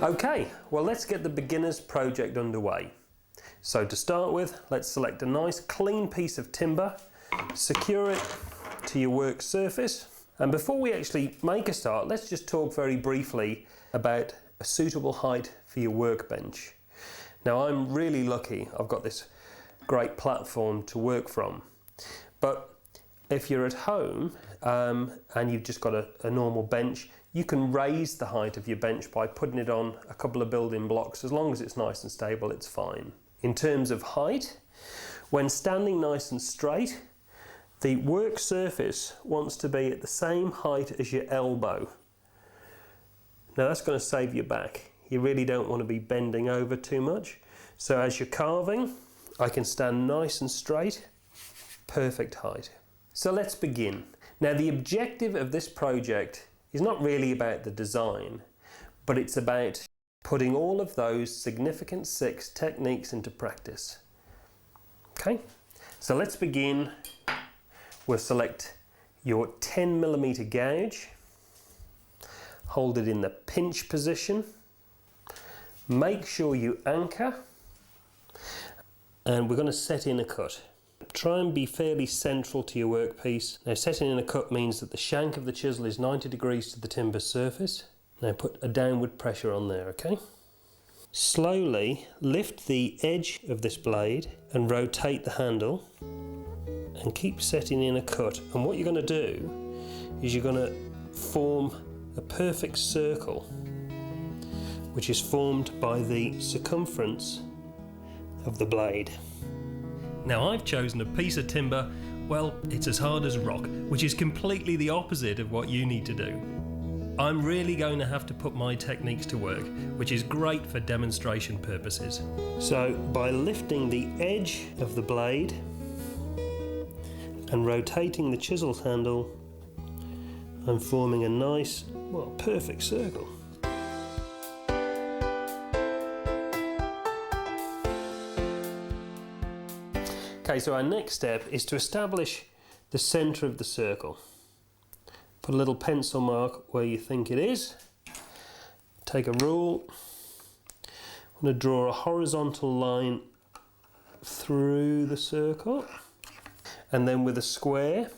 Okay, well let's get the beginner's project underway. So to start with, let's select a nice clean piece of timber, secure it to your work surface, and before we actually make a start, let's just talk very briefly about a suitable height for your workbench. Now I'm really lucky, I've got this great platform to work from, but if you're at home and you've just got a normal bench, you can raise the height of your bench by putting it on a couple of building blocks. As long as it's nice and stable, it's fine. In terms of height, when standing nice and straight, the work surface wants to be at the same height as your elbow. Now that's going to save your back. You really don't want to be bending over too much. So as you're carving, I can stand nice and straight, perfect height. So let's begin. Now the objective of this project is not really about the design, but it's about putting all of those significant 6 techniques into practice. Okay, so let's begin. We'll select your 10mm gouge, hold it in the pinch position, make sure you anchor, and we're going to set in a cut. Try and be fairly central to your workpiece. Now setting in a cut means that the shank of the chisel is 90 degrees to the timber surface. Now put a downward pressure on there, okay? Slowly lift the edge of this blade and rotate the handle and keep setting in a cut. And what you're going to do is you're going to form a perfect circle, which is formed by the circumference of the blade. Now I've chosen a piece of timber, well, it's as hard as rock, which is completely the opposite of what you need to do. I'm really going to have to put my techniques to work, which is great for demonstration purposes. So by lifting the edge of the blade and rotating the chisel handle, I'm forming a nice, well, perfect circle. Okay, so our next step is to establish the centre of the circle. Put a little pencil mark where you think it is. Take a rule. I'm going to draw a horizontal line through the circle. And then with a square,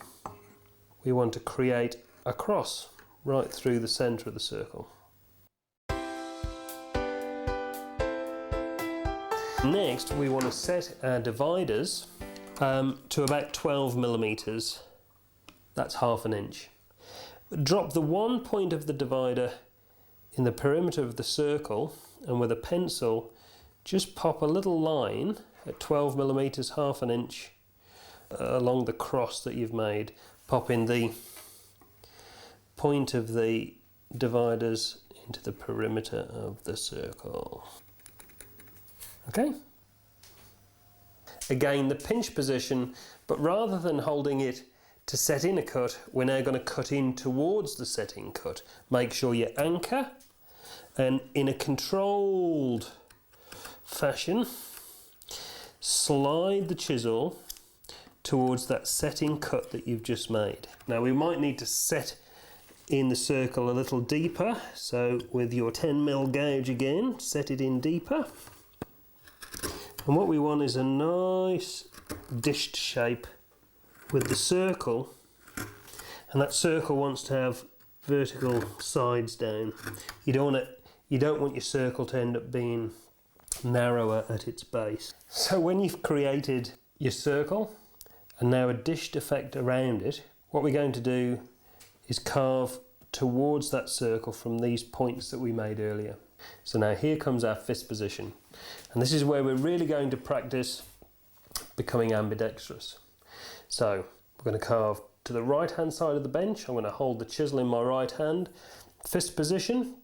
we want to create a cross right through the centre of the circle. Next, we want to set our dividers to about 12mm. That's ½ an inch. Drop the one point of the divider in the perimeter of the circle, and with a pencil, just pop a little line at 12mm, ½ an inch, along the cross that you've made. Pop in the point of the dividers into the perimeter of the circle. Okay? Again, the pinch position, but rather than holding it to set in a cut, we're now going to cut in towards the setting cut. Make sure you anchor, and in a controlled fashion, slide the chisel towards that setting cut that you've just made. Now we might need to set in the circle a little deeper, so with your 10mm gouge again, set it in deeper. And what we want is a nice dished shape with the circle, and that circle wants to have vertical sides down. You don't want your circle to end up being narrower at its base. So when you've created your circle and now a dished effect around it, what we're going to do is carve towards that circle from these points that we made earlier. So now here comes our fist position, and this is where we're really going to practice becoming ambidextrous. So we're going to carve to the right hand side of the bench. I'm going to hold the chisel in my right hand, fist position.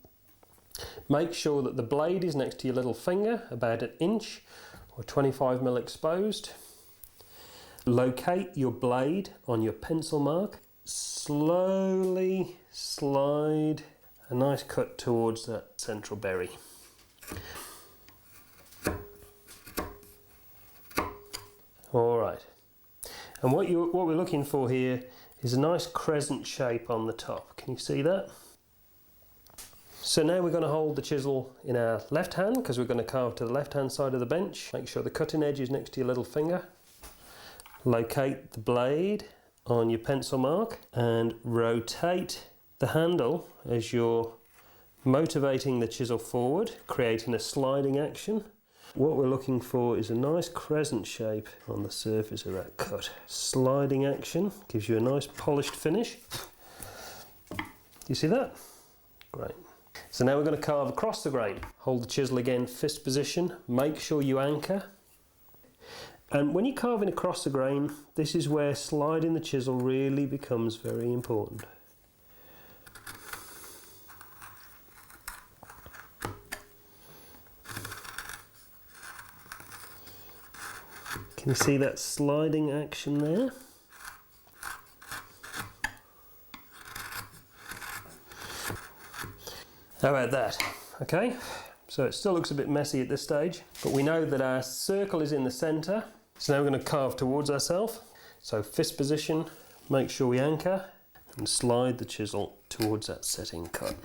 Make sure that the blade is next to your little finger, about 1 inch or 25mm exposed. Locate your blade on your pencil mark. Slowly slide a nice cut towards that central berry. All right, and what we're looking for here is a nice crescent shape on the top. Can you see that? So now we're going to hold the chisel in our left hand because we're going to carve to the left hand side of the bench. Make sure the cutting edge is next to your little finger. Locate the blade on your pencil mark and rotate the handle as you're motivating the chisel forward, creating a sliding action. What we're looking for is a nice crescent shape on the surface of that cut. Sliding action gives you a nice polished finish. You see that? Great. So now we're going to carve across the grain. Hold the chisel again, fist position, make sure you anchor. And when you're carving across the grain, this is where sliding the chisel really becomes very important. Can you see that sliding action there? How about that? Okay, so it still looks a bit messy at this stage, but we know that our circle is in the centre. So now we're going to carve towards ourselves. So fist position, make sure we anchor and slide the chisel towards that setting cut.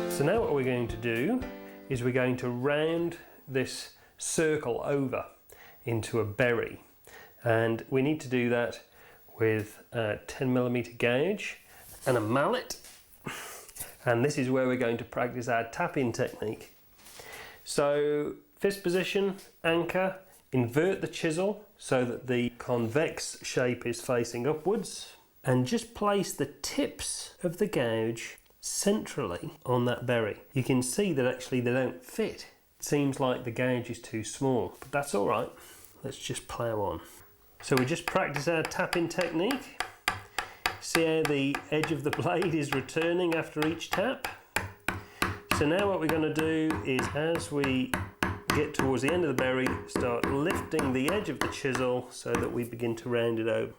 So now what we're going to do is we're going to round this circle over into a berry, and we need to do that with a 10mm gauge and a mallet, and this is where we're going to practice our tapping technique. So fist position, anchor, invert the chisel so that the convex shape is facing upwards, and just place the tips of the gouge centrally on that berry. You can see that actually they don't fit. It seems like the gouge is too small, but that's all right. Let's just plough on. So we just practice our tapping technique. See how the edge of the blade is returning after each tap. So now what we're going to do is, as we get towards the end of the berry, start lifting the edge of the chisel so that we begin to round it over.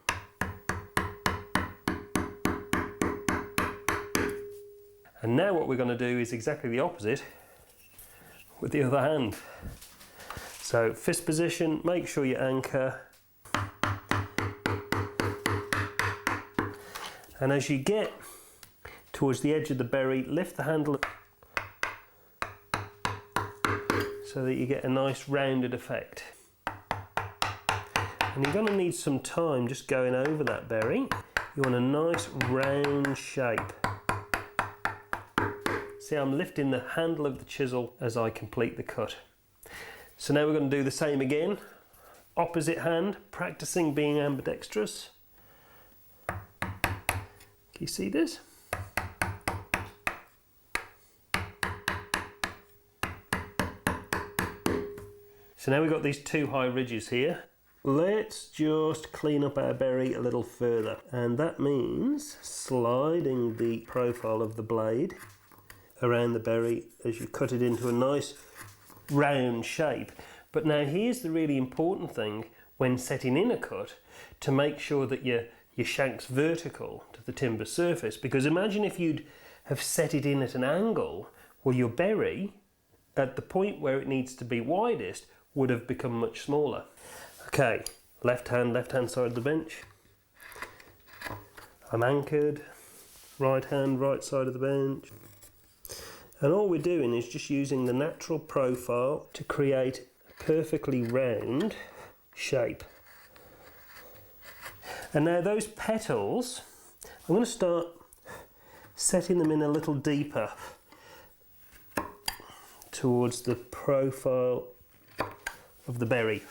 And now what we're going to do is exactly the opposite with the other hand. So fist position, make sure you anchor. And as you get towards the edge of the berry, lift the handle so that you get a nice rounded effect. And you're going to need some time just going over that berry. You want a nice round shape. See, I'm lifting the handle of the chisel as I complete the cut. So now we're going to do the same again. Opposite hand, practicing being ambidextrous. Can you see this? So now we've got these two high ridges here. Let's just clean up our berry a little further, and that means sliding the profile of the blade around the berry as you cut it into a nice round shape. But now here's the really important thing when setting in a cut, to make sure that your shank's vertical to the timber surface, because imagine if you'd have set it in at an angle, well, your berry at the point where it needs to be widest would have become much smaller. Okay, left hand side of the bench. I'm anchored, right hand, right side of the bench. And all we're doing is just using the natural profile to create a perfectly round shape. And now those petals, I'm going to start setting them in a little deeper towards the profile of the berry.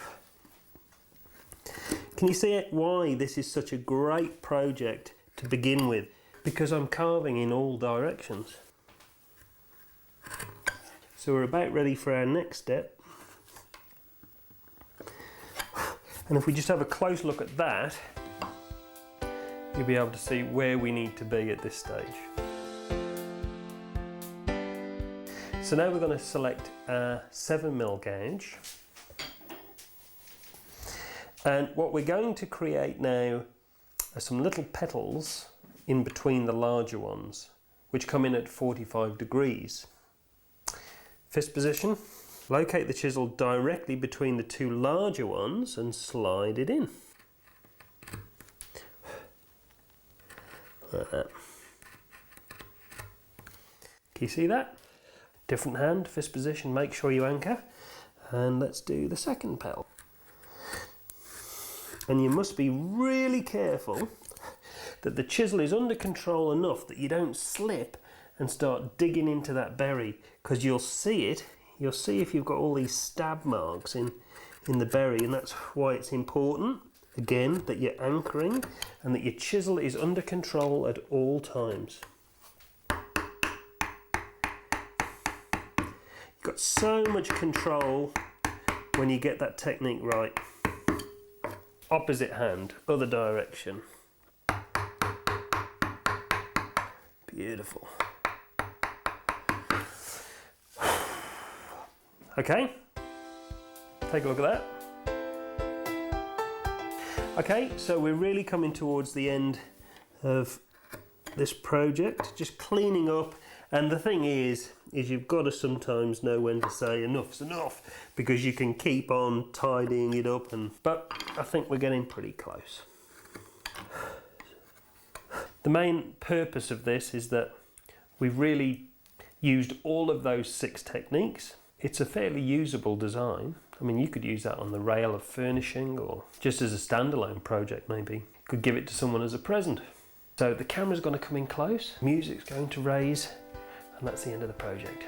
Can you see why this is such a great project to begin with? Because I'm carving in all directions. So we're about ready for our next step. And if we just have a close look at that, you'll be able to see where we need to be at this stage. So now we're going to select a 7mm gauge. And what we're going to create now are some little petals in between the larger ones, which come in at 45 degrees. Fist position, Locate the chisel directly between the two larger ones and slide it in. Like that. Can you see that? Different hand, fist position, make sure you anchor. And let's do the second pedal. And you must be really careful that the chisel is under control enough that you don't slip and start digging into that berry, because you'll see it. You'll see if you've got all these stab marks in the berry, and that's why it's important, again, that you're anchoring and that your chisel is under control at all times. You've got so much control when you get that technique right. Opposite hand, other direction. Beautiful. Okay, take a look at that. Okay, so we're really coming towards the end of this project, just cleaning up. And the thing is you've got to sometimes know when to say enough's enough, because you can keep on tidying it up, but I think we're getting pretty close. The main purpose of this is that we've really used all of those 6 techniques. It's a fairly usable design. I mean, you could use that on the rail of furnishing, or just as a standalone project maybe. You could give it to someone as a present. So the camera's going to come in close, music's going to raise, and that's the end of the project.